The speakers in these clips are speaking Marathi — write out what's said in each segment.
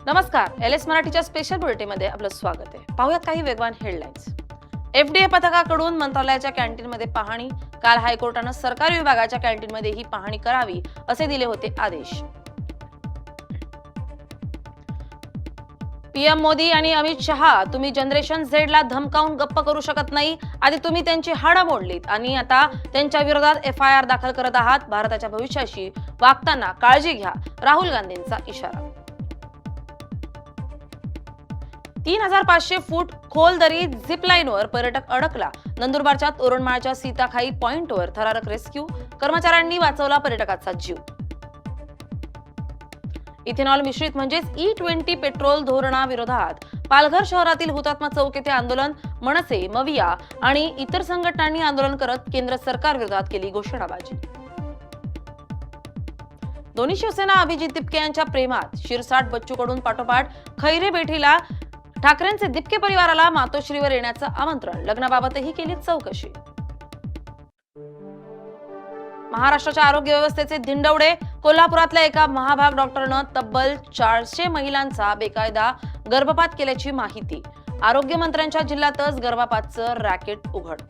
नमस्कार, एल एस मराठीच्या स्पेशल बुलेटिनमध्ये आपलं स्वागत आहे। पाहूयात काही वेगवान हेडलाईन्स। एफडीए पथकाकडून मंत्रालयाच्या कॅन्टीनमध्ये पाहणी। काल हायकोर्टानं सरकारी विभागाच्या कॅन्टीनमध्ये ही पाहणी करावी असे दिले होते आदेश। पीएम मोदी आणि अमित शहा, तुम्ही जनरेशन झेडला धमकावून गप्प करू शकत नाही। आधी तुम्ही त्यांची हाडं मोडलीत आणि आता त्यांच्या विरोधात एफआयआर दाखल करत आहात। भारताच्या भविष्याशी वागताना काळजी घ्या, राहुल गांधींचा इशारा। 3500 फूट खोल दरीत झिपलाईनवर पर्यटक अडकला। नंदुरबारच्या तोरणमाळच्या सीताखाई पॉइंटवर थरारक रेस्क्यू, कर्मचाऱ्यांनी वाचवला पर्यटकाचा जीव। इथेनॉल मिश्रित म्हणजेच E20 पेट्रोल धोरणाविरोधात पालघर शहरातील हुतात्मा चौक येथे आंदोलन। मनसे, मविया आणि इतर संघटनांनी आंदोलन करत केंद्र सरकार विरोधात केली घोषणाबाजी। दोन्ही शिवसेना अभिजित दिपके यांच्या प्रेमात, शिरसाट बच्चूकडून पाठोपाठ खैरे बेठीला ठाकरेंचे दिपके परिवाराला मातोश्रीवर येण्याचं आमंत्रण। लग्नाबाबतही केली चौकशी। महाराष्ट्राच्या आरोग्य व्यवस्थेचे धिंडवडे। कोल्हापुरातल्या एका महाभाग डॉक्टरनं तब्बल 400 महिलांचा बेकायदा गर्भपात केल्याची माहिती। आरोग्य मंत्र्यांच्या जिल्ह्यातच गर्भपातचं रॅकेट उघड।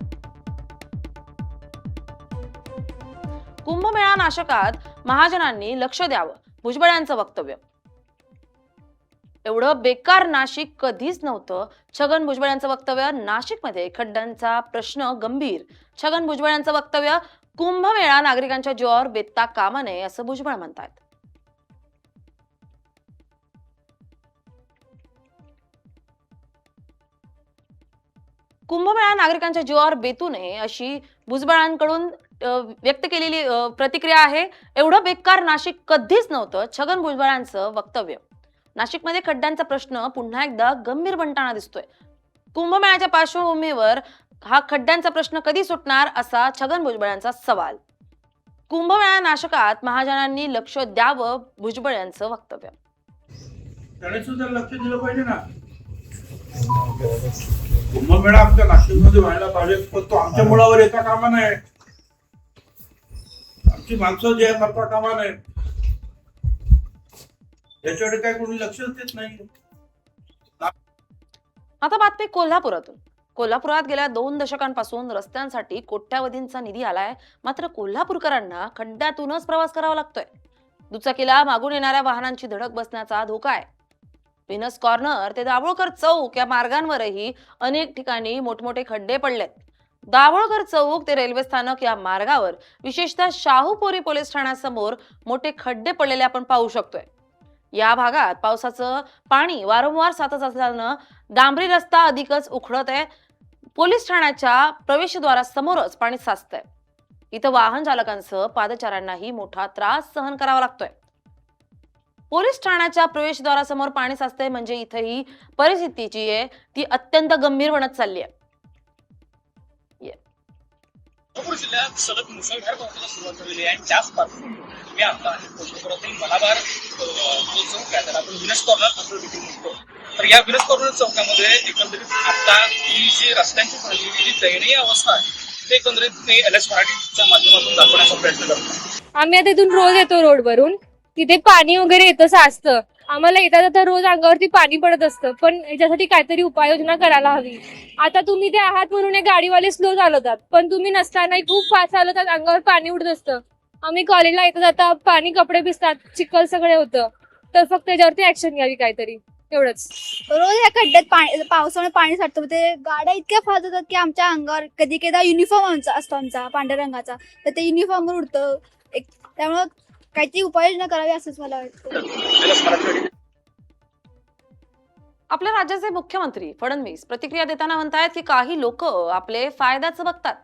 कुंभमेळा नाशकात महाजनांनी लक्ष द्यावं, भुजबळांचं वक्तव्य। एवढं बेकार नाशिक कधीच नव्हतं, छगन भुजबळ यांचं वक्तव्य। नाशिकमध्ये खड्ड्यांचा प्रश्न गंभीर, छगन भुजबळ यांचं वक्तव्य। कुंभमेळा नागरिकांच्या जीवावर बेतता कामा नये असं भुजबळ म्हणतात। कुंभमेळा नागरिकांच्या जीवावर बेतू नये अशी भुजबळांकडून व्यक्त केलेली प्रतिक्रिया आहे। एवढं बेकार नाशिक कधीच नव्हतं, छगन भुजबळांचं वक्तव्य। नाशिकमध्ये खड्ड्यांचा प्रश्न पुन्हा एकदा गंभीर बनताना दिसतोय। कुंभमेळ्याच्या पार्श्वभूमीवर हा खड्ड्यांचा प्रश्न कधी सुटणार असा छगन भुजबळांचा सवाल। कुंभमेळा नाशकात महाजनांनी लक्ष द्यावं, भुजबळ यांचं वक्तव्य। त्याने सुद्धा लक्ष दिलं पाहिजे ना। कुंभमेळा आमच्या नाशिकमध्ये व्हायला पाहिजे, पण तो आमच्या मुळावर येता कामा नये। आमची माणसं जे करता कामा नये, याच्याकडे काय कोणी लक्षच देत नाही। आता बातमी कोल्हापुरातून। कोल्हापुरात गेल्या 2 दशकांपासून रस्त्यांसाठी कोट्यावधींचा निधी आलाय, मात्र कोल्हापूरकरांना खड्ड्यातूनच प्रवास करावा लागतोय। दुचाकीला मागून येणाऱ्या वाहनांची धडक बसण्याचा धोका आहे। व्हीनस कॉर्नर ते दाभोळकर चौक या मार्गांवरही अनेक ठिकाणी मोठमोठे खड्डे पडलेत। दाभोळकर चौक ते रेल्वे स्थानक या मार्गावर विशेषतः शाहूपुरी पोलीस ठाण्यासमोर मोठे खड्डे पडलेले आपण पाहू शकतोय। या भागात पावसाचं पाणी वारंवार साचत असल्यानं डांबरी रस्ता अधिकच उखडत आहे। पोलीस ठाण्याच्या प्रवेशद्वारासमोरच पाणी साचतंय। इथं वाहन चालकांसह पादचाऱ्यांनाही मोठा त्रास सहन करावा लागतोय। पोलीस ठाण्याच्या प्रवेशद्वारासमोर पाणी साचतंय म्हणजे इथं ही परिस्थिती जी आहे ती अत्यंत गंभीर बनत चालली आहे। कोल्हापूर जिल्ह्यात सलग मुसळधार पावसाला सुरुवात झालेली आहे आणि त्याच पार्श्वभूमीवर तुम्ही आता कोल्हापुरातील मलाबार जो चौक आहे त्याला आपण व्हीनस कॉर्नर असं देखील म्हणतो। तर या व्हीनस कॉर्नर चौकामध्ये एकंदरीत आता ही जी रस्त्यांची झालेली जी दयनीय अवस्था आहे ते एकंदरीत मी एल एस मराठीच्या माध्यमातून दाखवण्याचा प्रयत्न करतो। आम्ही आता इथून रोज येतो रोडवरून, तिथे पाणी वगैरे येतं साचतं। आम्हाला येता जाता रोज अंगावरती पाणी पडत असतं, पण याच्यासाठी काहीतरी उपाययोजना करायला हवी। आता तुम्ही ते आहात म्हणून हे गाडीवाले स्लो चालवतात, पण तुम्ही नसतानाही खूप फास्ट चालवतात, अंगावर पाणी उडत असतं। आम्ही कॉलेजला येता जाता पाणी, कपडे भिजतात, चिखल सगळे होतं, तर फक्त त्याच्यावरती ऍक्शन घ्यावी काहीतरी, एवढंच। रोज या खड्ड्यात पावसामुळे पाणी साठतं, ते गाड्या इतक्या फास्ट होतात की आमच्या अंगावर कधी कधी युनिफॉर्म असतो आमचा पांढऱ्या रंगाचा, तर ते युनिफॉर्मवर उडतं। त्यामुळं काहीतरी उपाययोजना करावी असंच मला वाटतं। आपल्या राज्याचे मुख्यमंत्री फडणवीस प्रतिक्रिया देताना म्हणतायत की काही लोक आपले फायद्याचं बघतात।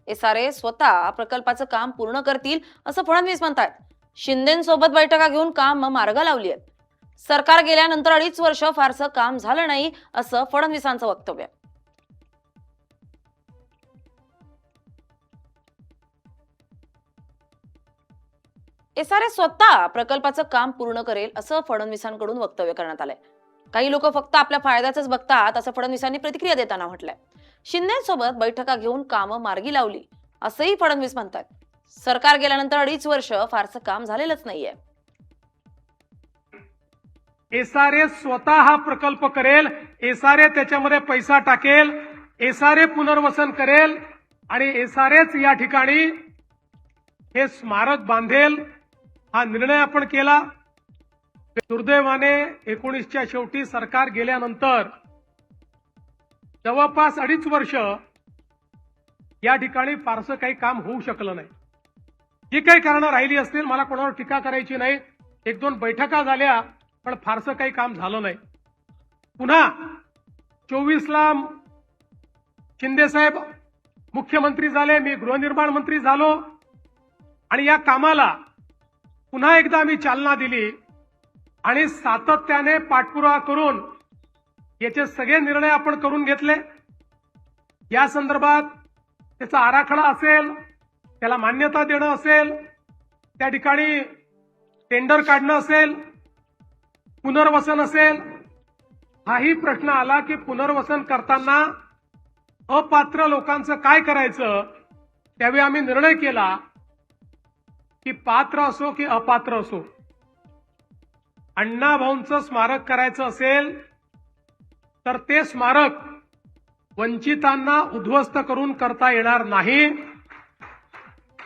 एसआरए स्वतः प्रकल्पाचं काम पूर्ण करतील असं फडणवीस म्हणतायत। शिंदेंसोबत बैठका घेऊन काम मार्ग लावली आहेत। सरकार गेल्यानंतर 2.5 वर्ष फारसं काम झालं नाही असं फडणवीसांचं वक्तव्य। एसआरए स्वतः प्रकल्पाचं काम पूर्ण करेल असं फडणवीसांकडून वक्तव्य करण्यात आलंय। काही लोक फक्त आपल्या फायद्याचंच बघतात असं फडणवीसांनी प्रतिक्रिया देताना म्हटलंय। शिंदेसोबत बैठका घेऊन कामं मार्गी लावली असंही फडणवीस म्हणतात। सरकार गेल्यानंतर 2.5 वर्ष फारसं काम झालेलंच नाहीये। SRA स्वतः हा प्रकल्प करेल, SRA त्याच्यामध्ये पैसा टाकेल, SRA पुनर्वसन करेल आणि SRAच या ठिकाणी हे स्मारक बांधेल हा निर्णय आपण केला. दुर्दैवाने 19च्या शेवटी सरकार गेल्यानंतर जवळपास 2.5 वर्ष या ठिकाणी फारसं काही काम होऊ शकलं नाही. जी काही कारणं राहिली असतील, मला कोणावर टीका करायची नाही, 1-2 बैठका झाल्या पण फारसं काही काम झालं नाही. पुन्हा 24ला शिंदे साहेब मुख्यमंत्री झाले, मी गृहनिर्माण मंत्री झालो आणि या कामाला पुन्हा एकदा आम्ही चालना दिली आणि सातत्याने पाठपुरावा करून याचे सगळे निर्णय आपण करून घेतले. या संदर्भात त्याचा आराखडा असेल, त्याला मान्यता देणं असेल, त्या ठिकाणी टेंडर काढणं असेल, पुनर्वसन असेल. हाही प्रश्न आला की पुनर्वसन करताना अपात्र लोकांचं काय करायचं. त्यावेळी आम्ही निर्णय केला की पात्र असो की अपात्र असो, अण्णाभाऊंचं स्मारक करायचं असेल तर ते स्मारक वंचितांना उद्ध्वस्त करून करता येणार नाही.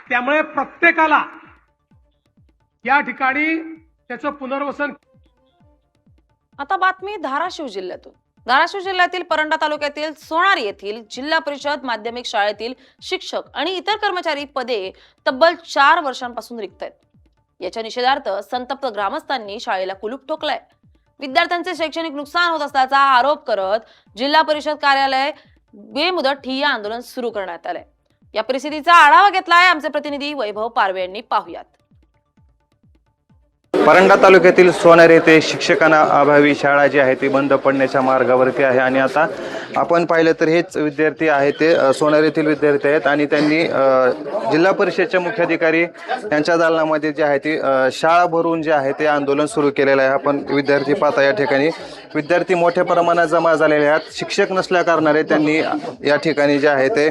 त्यामुळे प्रत्येकाला या ठिकाणी त्याचं पुनर्वसन. आता बातमी धाराशिव जिल्ह्यातून. धाराशिव जिल्ह्यातील परंडा तालुक्यातील सोनारी येथील जिल्हा परिषद माध्यमिक शाळेतील शिक्षक आणि इतर कर्मचारी पदे तब्बल 4 वर्षांपासून रिक्त आहेत. याच्या निषेधार्थ संतप्त ग्रामस्थांनी शाळेला कुलूप ठोकलाय. विद्यार्थ्यांचे शैक्षणिक नुकसान होत असल्याचा आरोप करत जिल्हा परिषद कार्यालय बेमुदत ठिय्या आंदोलन सुरू करण्यात आलंय. या परिस्थितीचा आढावा घेतलाय आमचे प्रतिनिधी वैभव पारवे यांनी. पाहुयात. परंडा तालुक्यातील सोनारी येथे शिक्षकांना अभावी शाळा जी आहे ती बंद पडण्याच्या मार्गावरती आहे आणि आता आपण पाहिलं तर हेच विद्यार्थी आहेत, ते सोनारी येथील विद्यार्थी आहेत आणि त्यांनी जिल्हा परिषदेचे मुख्याधिकारी यांच्या दालनामध्ये जे आहे ती शाळा भरून जे आहे ते आंदोलन सुरू केलेलं आहे. आपण विद्यार्थी पाहता या ठिकाणी विद्यार्थी मोठ्या प्रमाणात जमा झालेले आहेत. शिक्षक नसल्या कारणाने त्यांनी या ठिकाणी जे आहे ते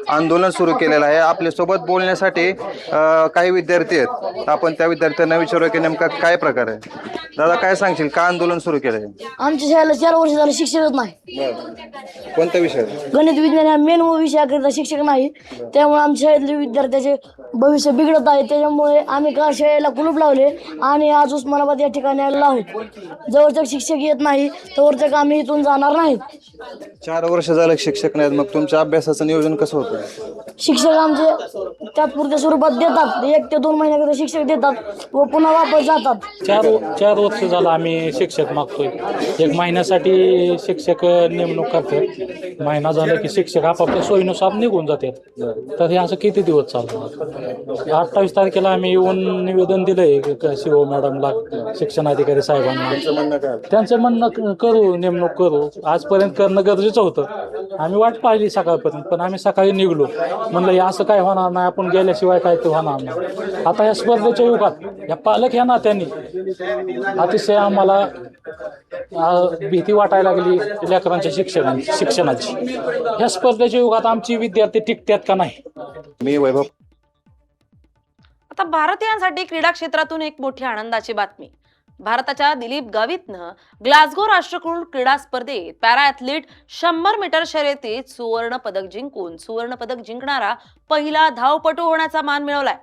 आंदोलन सुरू केलेलं आहे. आपल्यासोबत बोलण्यासाठी काही विद्यार्थी आहेत. आपण त्या विद्यार्थ्यांना विचारू की नेमका काय प्रकार आहे. दादा, काय सांगशील, का आंदोलन सुरू केलंय? आमच्या शाळेला 4 वर्ष झालं शिक्षकच नाही. कोणत्या विषय? गणित विज्ञान या मेन विषयाकरिता शिक्षक नाही. त्यामुळे आमच्या शाळेतले विद्यार्थ्याचे भविष्य बिघडत आहे. त्याच्यामुळे आम्ही काल शाळेला कुलूप लावले आणि आज उस्मानाबाद या ठिकाणी आलेलो आहोत. जवळचं शिक्षक येत नाही तोवरचं आम्ही इथून जाणार नाहीत. 4 वर्ष झालं शिक्षक नाहीत. मग तुमच्या अभ्यासाचं नियोजन कसं होतं? शिक्षक आमचे तात्पुरत्या स्वरूपात देतात, 1 ते 2 महिन्याकरिता शिक्षक देतात व पुन्हा वापस जातात. 4 वर्ष झालं आम्ही शिक्षक मागतोय. 1 महिन्यासाठी शिक्षक नेमणूक करतात. महिना झाला की शिक्षक आपापल्या सोयीनुसार निघून जातात. तर हे असं किती दिवस चालणार? 28 तारखेला आम्ही येऊन निवेदन दिलंय शिव मॅडमला, शिक्षणाधिकारी साहेबांना. त्यांचं म्हणणं करू, नेमणूक करू. आजपर्यंत करणं गरजेचं होतं. आम्ही वाट पाहिली सकाळपर्यंत, पण आम्ही सकाळी निघलो. म्हणलं हे असं काय होणार नाही, आपण गेल्याशिवाय काय ते होणार नाही. आता या स्पर्धेच्या युगात या पालक या नात्यांनी अतिशय आम्हाला भीती वाटायला लागली लेकरांच्या शिक्षणाची. या स्पर्धेच्या युगात आमची विद्यार्थी टिकतात का नाही? मी वैभव. आता भारतीयांसाठी क्रीडा क्षेत्रातून एक मोठी आनंदाची बातमी. भारताच्या दिलीप गावितनं ग्लासगो राष्ट्रकुल क्रीडा स्पर्धेत पॅरा ॲथलीट 100 मीटर शर्यतीत सुवर्ण पदक जिंकणारा पहिला धावपटू होण्याचा मान मिळवलाय.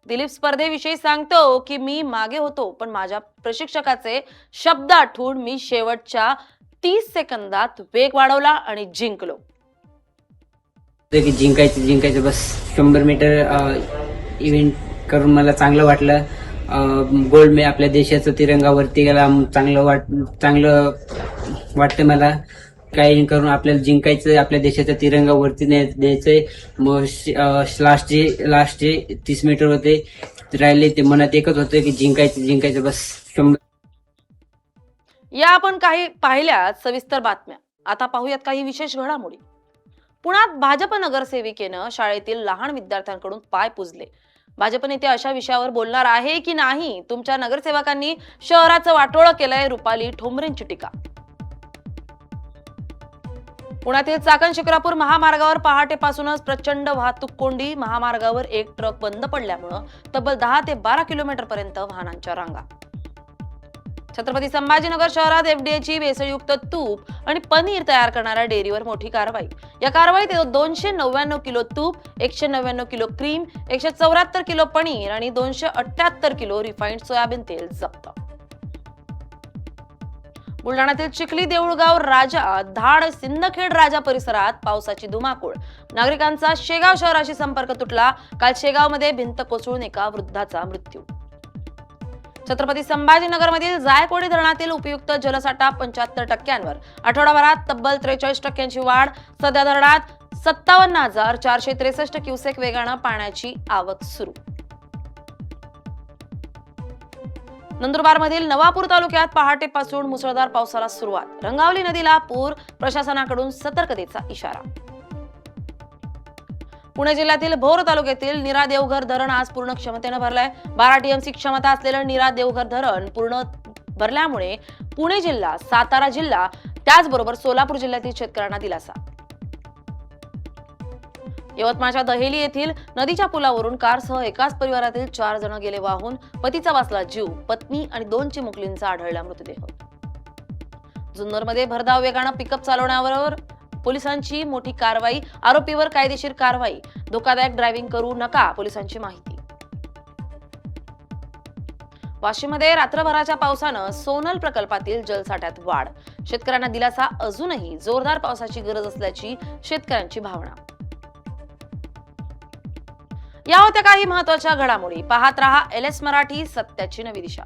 दिलीप स्पर्धेविषयी सांगतो की मी मागे होतो, पण माझ्या प्रशिक्षकाचे शब्द आठवून मी शेवटच्या 30 सेकंदात वेग वाढवला आणि जिंकलो. जिंकायचं बस 100 मीटर इव्हेंट करून मला चांगलं वाटलं. गोल्ड में आपल्या देशाचा तिरंगावरती गेला, चांगलं वाटतं मला. काही करून आपल्याला जिंकायचं, आपल्या देशाच्या तिरंगावरती न्यायचंय. मग लास्टचे 30 मीटर होते राहिले, ते मनात एकच होतं की जिंकायचं बस. या आपण काही पाहिल्या सविस्तर बातम्या. आता पाहूयात काही विशेष घडामोडी. पुण्यात भाजप नगरसेविकेनं शाळेतील लहान विद्यार्थ्यांकडून पाय पुजले. भाजप नेते अशा विषयावर बोलणार आहे की नाही? तुमच्या नगरसेवकांनी शहराचं वाटोळं केलंय, रुपाली ठोंबरेंची टीका. पुण्यातील चाकण शिक्रापूर महामार्गावर पहाटेपासूनच प्रचंड वाहतूक कोंडी. महामार्गावर एक ट्रक बंद पडल्यामुळे तब्बल 10 ते 12 किलोमीटर पर्यंत वाहनांच्या रांगा. छत्रपती संभाजीनगर शहरात एफडीएची भेसळयुक्त तूप आणि पनीर तयार करणाऱ्या डेअरीवर मोठी कारवाई. या कारवाईत 299 किलो तूप, 199 किलो क्रीम, 174 किलो पनीर आणि 278 किलो रिफाइंड सोयाबीन तेल जप्त. बुलढाण्यातील चिखली, देऊळगाव, राजा, धाड, सिंदखेड राजा परिसरात पावसाची धुमाकूळ. नागरिकांचा शेगाव शहराशी संपर्क तुटला. काल शेगावमध्ये भिंत कोसळून एका वृद्धाचा मृत्यू. छत्रपती संभाजीनगरमधील जायकवाडी धरणातील उपयुक्त जलसाठा 75%वर. आठवडाभरात तब्बल 43% वाढ. सध्या धरणात 57,463 क्युसेक वेगानं पाण्याची आवक सुरू. नंदुरबारमधील नवापूर तालुक्यात पहाटेपासून मुसळधार पावसाला सुरुवात. रंगावली नदीला पूर, प्रशासनाकडून सतर्कतेचा इशारा. पुणे जिल्ह्यातील भोर तालुक्यातील नीरा देवघर धरण आज पूर्ण क्षमतेनं भरलंय. 12 टीएमसी क्षमता असलेलं नीरा देवघर धरण पूर्ण भरल्यामुळे पुणे जिल्हा, सातारा जिल्हा, त्याचबरोबर सोलापूर जिल्ह्यातील शेतकऱ्यांना दिलासा. यवतमाळच्या दहेली येथील नदीच्या पुलावरून कारसह एकाच परिवारातील 4 जण गेले वाहून. पतीचा वाचला जीव, पत्नी आणि 2 चिमुकलींचा आढळला मृतदेह. जुन्नरमध्ये भरधाव वेगानं पिकअप चालवण्यावर पोलिसांची मोठी कारवाई. आरोपीवर कायदेशीर कारवाई. धोकादायक ड्रायव्हिंग करू नका, पोलिसांची माहिती. वाशिममध्ये रात्रभराच्या पावसानं सोनल प्रकल्पातील जलसाठ्यात वाढ. शेतकऱ्यांना दिलासा. अजूनही जोरदार पावसाची गरज असल्याची शेतकऱ्यांची भावना. या होत्या काही महत्त्वाच्या घडामोडी. पाहत रहा LS मराठी, सत्याची नवी दिशा.